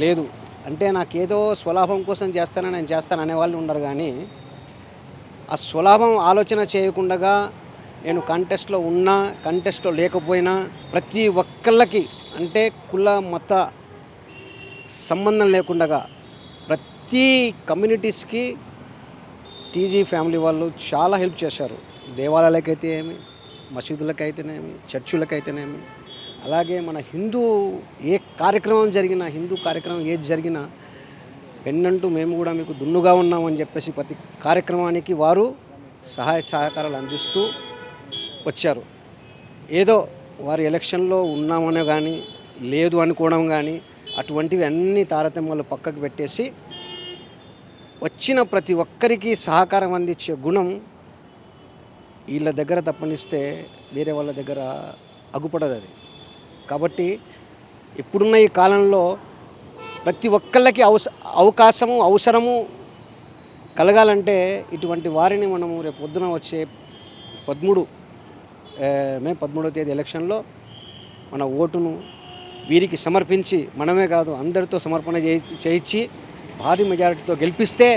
లేదు. అంటే నాకేదో స్వలాభం కోసం నేను చేస్తాను అనేవాళ్ళు ఉండరు. కానీ ఆ స్వలాభం ఆలోచన చేయకుండా నేను కంటెస్ట్లో ఉన్నా కంటెస్ట్లో లేకపోయినా ప్రతి ఒక్కళ్ళకి అంటే కుల మత సంబంధం లేకుండా ప్రతి కమ్యూనిటీస్కి టీజీ ఫ్యామిలీ వాళ్ళు చాలా హెల్ప్ చేశారు. దేవాలయాలకైతే ఏమి, మసీదులకైతేనేమి, చర్చులకైతేనేమి, అలాగే మన హిందూ ఏ కార్యక్రమం జరిగినా, హిందూ కార్యక్రమం ఏది జరిగినా పెన్నంటూ మేము కూడా మీకు దున్నుగా ఉన్నామని చెప్పేసి ప్రతి కార్యక్రమానికి వారు సహాయ సహకారాలు అందిస్తూ వచ్చారు. ఏదో వారు ఎలక్షన్లో ఉన్నామనే కానీ లేదు అనుకోవడం కానీ అటువంటివి అన్ని తారతమ్యాలు పక్కకు పెట్టేసి వచ్చిన ప్రతి ఒక్కరికి సహకారం అందించే గుణం వీళ్ళ దగ్గర తప్పనిస్తే వేరే వాళ్ళ దగ్గర అగుపడదు అది. కాబట్టి ఇప్పుడున్న ఈ కాలంలో ప్రతి ఒక్కళ్ళకి అవసరము కలగాలంటే ఇటువంటి వారిని మనము రేపు పొద్దున వచ్చే మే 13వ తేదీ ఎలక్షన్లో మన ఓటును వీరికి సమర్పించి మనమే కాదు అందరితో సమర్పణ చేయించి భారీ మెజారిటీతో గెలిపిస్తే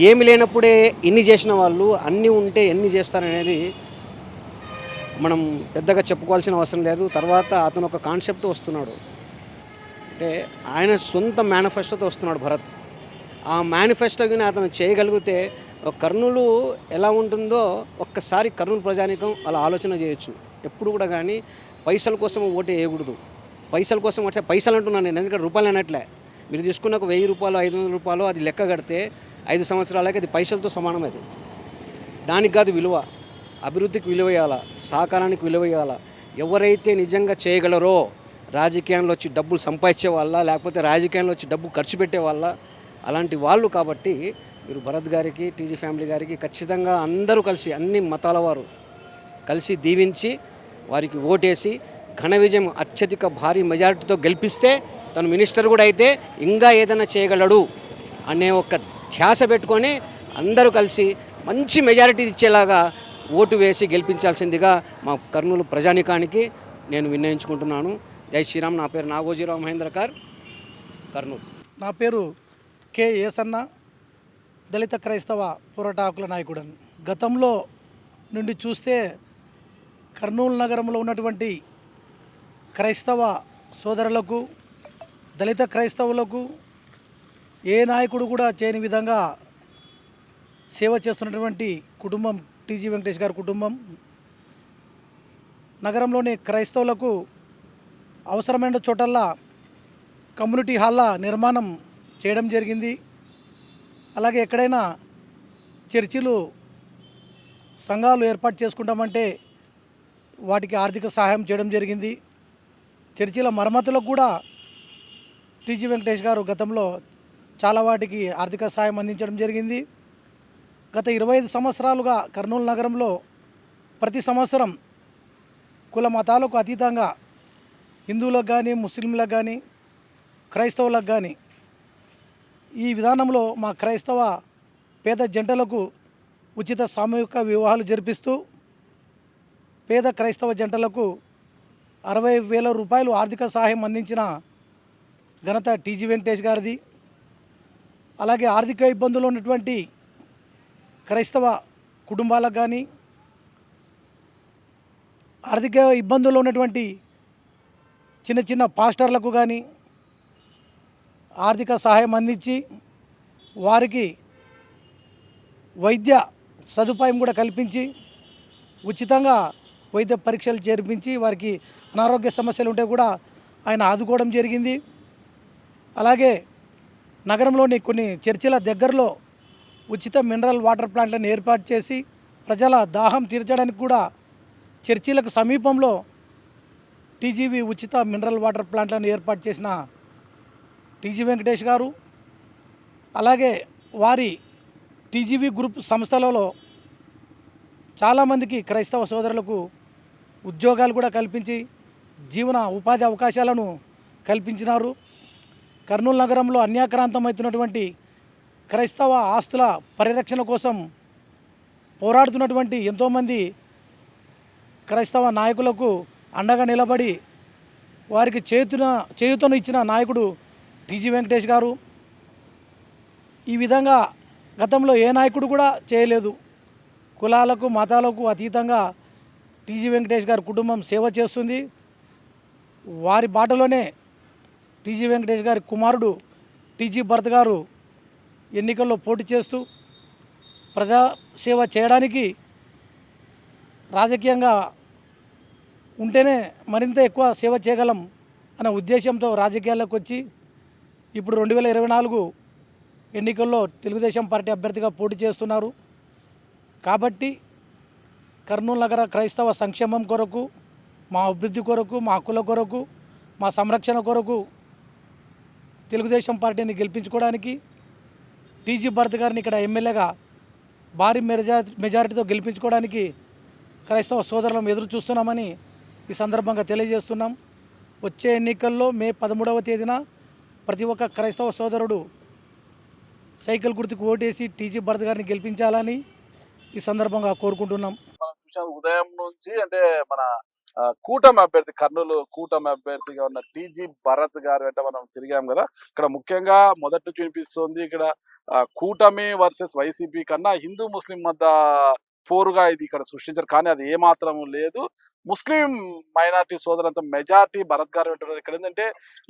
ఏమి లేనప్పుడే ఇన్ని చేసిన వాళ్ళు అన్నీ ఉంటే ఎన్ని చేస్తారనేది మనం పెద్దగా చెప్పుకోవాల్సిన అవసరం లేదు. తర్వాత అతను ఒక కాన్సెప్ట్తో వస్తున్నాడు, అంటే ఆయన సొంత మేనిఫెస్టోతో వస్తున్నాడు భరత్. ఆ మేనిఫెస్టోని అతను చేయగలిగితే కర్నూలు ఎలా ఉంటుందో ఒక్కసారి కర్నూలు ప్రజానీకం అలా ఆలోచన చేయొచ్చు. ఎప్పుడు కూడా కానీ పైసల కోసం ఓటు వేయకూడదు. పైసల కోసం వచ్చే పైసలు అంటున్నాను నేను, ఎందుకంటే రూపాయలు అనట్లే. మీరు తీసుకున్న ఒక 1000 రూపాయలు 500 రూపాయలు అది లెక్క కడితే 5 సంవత్సరాలకి అది పైసలతో సమానం. అది దానికి కాదు విలువ. అభివృద్ధికి విలువ ఇవ్వాలా, సహకారానికి విలువ ఇవ్వాలా. ఎవరైతే నిజంగా చేయగలరో రాజకీయాల్లో వచ్చి డబ్బులు సంపాదించే వాళ్ళ, లేకపోతే రాజకీయాల్లో వచ్చి డబ్బు ఖర్చు పెట్టే వాళ్ళ, అలాంటి వాళ్ళు. కాబట్టి మీరు భరత్ గారికి, టీజీ ఫ్యామిలీ గారికి ఖచ్చితంగా అందరూ కలిసి అన్ని మతాల వారు కలిసి దీవించి వారికి ఓటేసి ఘన విజయం అత్యధిక భారీ మెజారిటీతో గెలిపిస్తే తను మినిస్టర్ కూడా అయితే ఇంకా ఏదైనా చేయగలడు అనే ఒక ధ్యాస పెట్టుకొని అందరూ కలిసి మంచి మెజారిటీ ఇచ్చేలాగా ఓటు వేసి గెలిపించాల్సిందిగా మా కర్నూలు ప్రజానికానికి నేను విన్నవించుకుంటున్నాను. జై శ్రీరామ్. నా పేరు నాగోజీరావు మహేంద్రకర్, కర్నూలు. నా పేరు కె ఏసన్న, దళిత క్రైస్తవ పోరాట హక్కుల నాయకుడని. గతంలో నుండి చూస్తే కర్నూలు నగరంలో ఉన్నటువంటి క్రైస్తవ సోదరులకు, దళిత క్రైస్తవులకు ఏ నాయకుడు కూడా చేయని విధంగా సేవ చేస్తున్నటువంటి కుటుంబం టీజీ వెంకటేష్ గారి కుటుంబం. నగరంలోని క్రైస్తవులకు అవసరమైన చోటల్లా కమ్యూనిటీ హాల్ల నిర్మాణం చేయడం జరిగింది. అలాగే ఎక్కడైనా చర్చిలు సంఘాలు ఏర్పాటు చేసుకుంటామంటే వాటికి ఆర్థిక సహాయం చేయడం జరిగింది. చర్చిల మరమ్మతులకు కూడా టీజీ వెంకటేష్ గారు గతంలో చాలా వాటికి ఆర్థిక సహాయం అందించడం జరిగింది. గత 25 సంవత్సరాలుగా కర్నూలు నగరంలో ప్రతి సంవత్సరం కుల మతాలకు అతీతంగా హిందువులకు కానీ, ముస్లింలకు కానీ, క్రైస్తవులకు కానీ ఈ విధానంలో మా క్రైస్తవ పేద జంటలకు ఉచిత సామూహిక వివాహాలు జరిపిస్తూ పేద క్రైస్తవ జంటలకు 60,000 రూపాయలు ఆర్థిక సహాయం అందించిన ఘనత టీజీ వెంకటేష్ గారిది. అలాగే ఆర్థిక ఇబ్బందులు ఉన్నటువంటి క్రైస్తవ కుటుంబాలకు కానీ, ఆర్థిక ఇబ్బందుల్లో ఉన్నటువంటి చిన్న చిన్న పాస్టర్లకు కానీ ఆర్థిక సహాయం అందించి వారికి వైద్య సదుపాయం కూడా కల్పించి ఉచితంగా వైద్య పరీక్షలు చేర్పించి వారికి అనారోగ్య సమస్యలు ఉంటే కూడా ఆయన ఆదుకోవడం జరిగింది. అలాగే నగరంలోని కొన్ని చర్చిల దగ్గరలో ఉచిత మినరల్ వాటర్ ప్లాంట్లను ఏర్పాటు చేసి ప్రజల దాహం తీర్చడానికి కూడా చర్చిలకు సమీపంలో టీజీవీ ఉచిత మినరల్ వాటర్ ప్లాంట్లను ఏర్పాటు చేసిన టీజీ వెంకటేష్ గారు, అలాగే వారి టీజీవీ గ్రూప్ సంస్థలలో చాలామందికి క్రైస్తవ సోదరులకు ఉద్యోగాలు కూడా కల్పించి జీవన ఉపాధి అవకాశాలను కల్పించినారు. కర్నూలు నగరంలో అన్యాక్రాంతమవుతున్నటువంటి క్రైస్తవ ఆస్తుల పరిరక్షణ కోసం పోరాడుతున్నటువంటి ఎంతోమంది క్రైస్తవ నాయకులకు అండగా నిలబడి వారికి చేయూతను ఇచ్చిన నాయకుడు టీజీ వెంకటేష్ గారు. ఈ విధంగా గతంలో ఏ నాయకుడు కూడా చేయలేదు. కులాలకు మతాలకు అతీతంగా టీజీ వెంకటేష్ గారి కుటుంబం సేవ చేస్తుంది. వారి బాటలోనే టీజీ వెంకటేష్ గారి కుమారుడు టీజీ భరత్ గారు ఎన్నికల్లో పోటీ చేస్తూ ప్రజా సేవ చేయడానికి రాజకీయంగా ఉంటేనే మరింత ఎక్కువ సేవ చేయగలం అనే ఉద్దేశంతో రాజకీయాల్లోకి వచ్చి ఇప్పుడు 2024 ఎన్నికల్లో తెలుగుదేశం పార్టీ అభ్యర్థిగా పోటీ చేస్తున్నారు. కాబట్టి కర్నూలు నగర క్రైస్తవ సంక్షేమం కొరకు, మా అభివృద్ధి కొరకు, మా హక్కుల కొరకు, మా సంరక్షణ కొరకు తెలుగుదేశం పార్టీని గెలిపించుకోవడానికి టీజీ భరత్ గారిని ఇక్కడ ఎమ్మెల్యేగా భారీ మెజారిటీతో గెలిపించుకోవడానికి క్రైస్తవ సోదరులను ఎదురు చూస్తున్నామని ఈ సందర్భంగా తెలియజేస్తున్నాం. వచ్చే ఎన్నికల్లో మే 13వ తేదీన ప్రతి ఒక్క క్రైస్తవ సోదరుడు సైకిల్ గుర్తుకు ఓటేసి టీజీ భరత్ గారిని గెలిపించాలని ఈ సందర్భంగా కోరుకుంటున్నాం. మనం చూసాం ఉదయం నుంచి అంటే మన కూటమి అభ్యర్థి కర్నూలు కూటమి అభ్యర్థిగా ఉన్న టీజీ భరత్ గారు వెంట మనం తిరిగాం కదా. ఇక్కడ ముఖ్యంగా మొదటి నుంచి వినిపిస్తుంది ఇక్కడ కూటమి వర్సెస్ వైసీపీ కన్నా హిందూ ముస్లిం మధ్య పోరుగా ఇది ఇక్కడ సృష్టించారు. కానీ అది ఏమాత్రం లేదు. ముస్లిం మైనార్టీ సోదరులంతా మెజార్టీ భరత్ గారు వెంటున్నారు. ఇక్కడ ఏంటంటే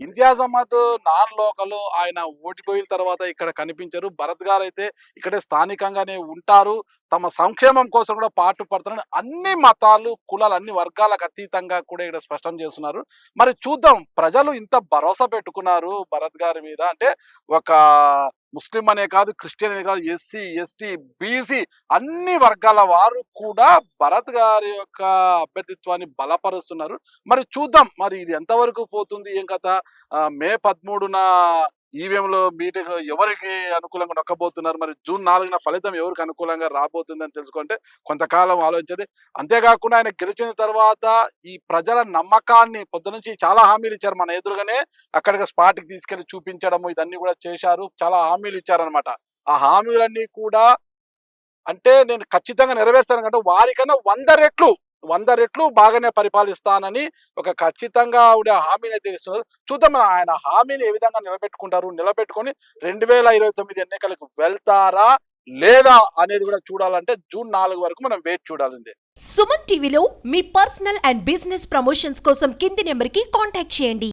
ఇంతియాజ్ అహ్మద్ నాన్ లోకల్, ఆయన ఓడిపోయిన తర్వాత ఇక్కడ కనిపించరు. భరత్ గారు అయితే ఇక్కడే స్థానికంగానే ఉంటారు. తమ సంక్షేమం కోసం కూడా పాటుపడుతున్నారు. అన్ని మతాలు, కులాలు, అన్ని వర్గాలకు అతీతంగా కూడా ఇక్కడ స్పష్టం చేస్తున్నారు. మరి చూద్దాం, ప్రజలు ఇంత భరోసా పెట్టుకున్నారు భరత్ గారి మీద. అంటే ఒక ముస్లిం అనే కాదు, క్రిస్టియన్ అనే కాదు, ఎస్సీ, ఎస్టీ, బీసీ అన్ని వర్గాల వారు కూడా భరత్ గారి యొక్క అభ్యర్థిత్వాన్ని బలపరుస్తున్నారు. మరి చూద్దాం, మరి ఇది ఎంతవరకు పోతుంది, ఏం కథ. మే 13న ఈవీఎంలో మీటింగ్ ఎవరికి అనుకూలంగా నొక్కబోతున్నారు, మరి జూన్ 4న ఫలితం ఎవరికి అనుకూలంగా రాబోతుందని తెలుసుకుంటే కొంతకాలం ఆలోచించండి. అంతేకాకుండా ఆయన గెలిచిన తర్వాత ఈ ప్రజల నమ్మకాన్ని పొద్దునుంచి చాలా హామీలు ఇచ్చారు. మన ఎదురుగానే అక్కడికి స్పాట్కి తీసుకెళ్లి చూపించడము ఇదన్నీ కూడా చేశారు. చాలా హామీలు ఇచ్చారనమాట. ఆ హామీలన్నీ కూడా అంటే నేను ఖచ్చితంగా నెరవేర్చాను కంటే వారికన్నా 100 రెట్లు బాగానే పరిపాలిస్తానని ఒక ఖచ్చితంగా ఉండే హామీని అయితే ఇస్తున్నారు. చూద్దాం ఆయన హామీని ఏ విధంగా నిలబెట్టుకొని 2029 ఎన్నికలకు వెళ్తారా లేదా అనేది కూడా చూడాలంటే జూన్ 4 వరకు మనం వెయిట్ చూడాలండి. సుమన్ టీవీలో మీ పర్సనల్ అండ్ బిజినెస్ ప్రమోషన్స్ కోసం కింది నెంబర్కి కాంటాక్ట్ చేయండి.